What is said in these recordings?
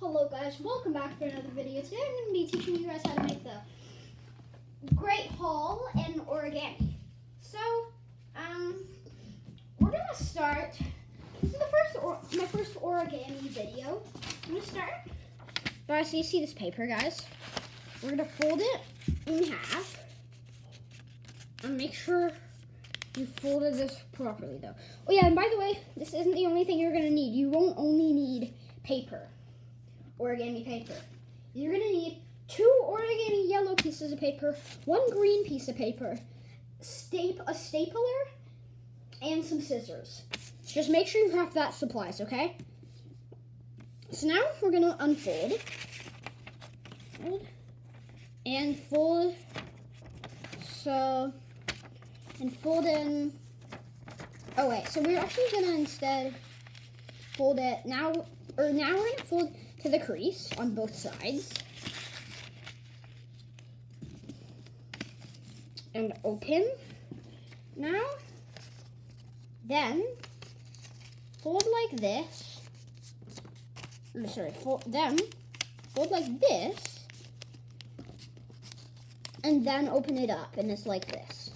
Hello guys, welcome back for another video. Today I'm going to be teaching you guys how to make the Great Hall in origami. So, we're going to start. This is my first origami video. I'm going to start. Guys, so you see this paper, guys? We're going to fold it in half. And make sure you folded this properly though. Oh yeah, and by the way, this isn't the only thing you're going to need. You won't only need paper. Origami paper. You're gonna need 2 origami yellow pieces of paper, 1 green piece of paper, a stapler, and some scissors. So just make sure you have that supplies, okay? So now we're gonna unfold and fold. So and fold in. Oh wait, so we're actually gonna instead fold it now. Or now we're gonna fold to the crease on both sides. And open. Now, then, fold like this. Fold like this. And then open it up, and it's like this.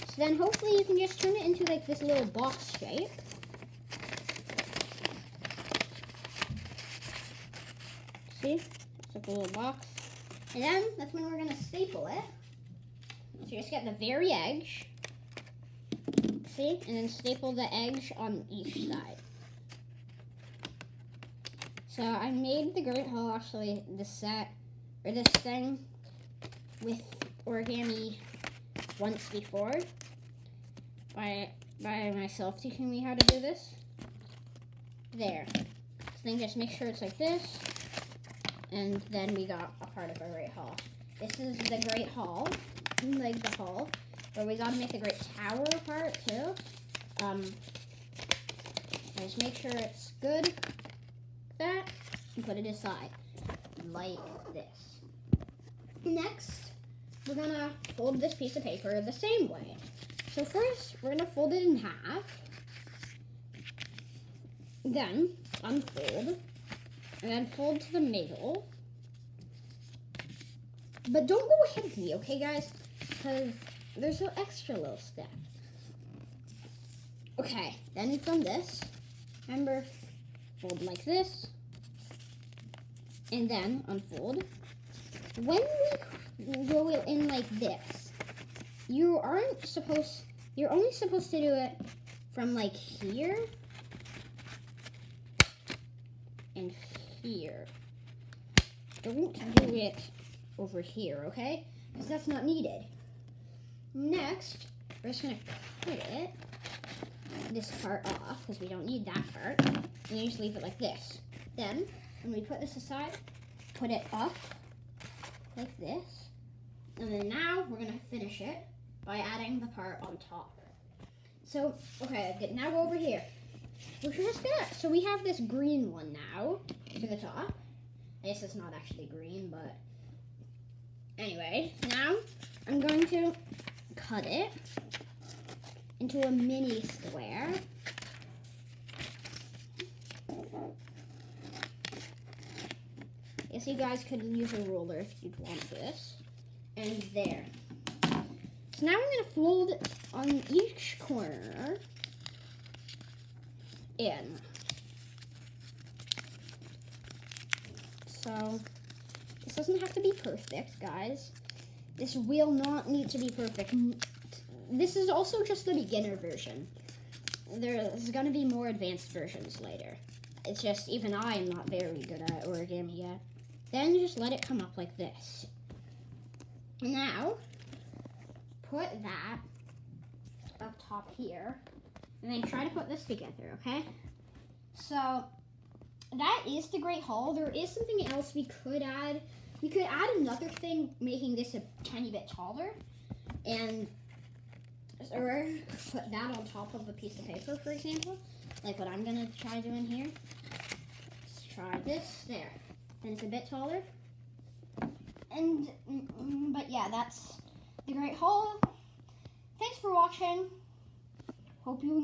So then hopefully you can just turn it into like this little box shape. See? It's like a little box. And then that's when we're going to staple it. So you just get the very edge. See? And then staple the edge on each side. So I made the Great Hall, actually, this thing with origami once before by myself teaching me how to do this. There. So then just make sure it's like this. And then we got a part of our Great Hall. This is the Great Hall, like the hall, but we gotta make the Great Tower part too. Just make sure it's good, like that, and put it aside, like this. Next, we're gonna fold this piece of paper the same way. So first, we're gonna fold it in half, then unfold, and then fold to the middle. But don't go ahead of me, okay, guys? Because there's an extra little step. Okay, then from this, remember, fold like this, and then unfold. When we go in like this, you're only supposed to do it from like here and here. Don't do it over here, okay? Because that's not needed. Next, we're just gonna cut this part off because we don't need that part. And then just leave it like this. Then, when we put this aside, put it up like this. And then now we're gonna finish it by adding the part on top. So, okay, now go over here. So we have this green one now to the top. I guess it's not actually green, but anyway, now I'm going to cut it into a mini square. Guess you guys could use a ruler if you'd want this. And there. So now I'm going to fold on each corner in. So this doesn't have to be perfect, guys. This will not need to be perfect. This is also just the beginner version. There's going to be more advanced versions later. It's just even I am not very good at origami yet. Then just let it come up like this. Now, put that up top here, and then try to put this together, okay? So that is the Great Hall. There is something else we could add. We could add another thing, making this a tiny bit taller, or put that on top of a piece of paper, for example, like what I'm gonna try doing here. Let's try this. There. Then it's a bit taller. And but yeah, that's the Great Hall. Thanks for watching. Hope you enjoyed.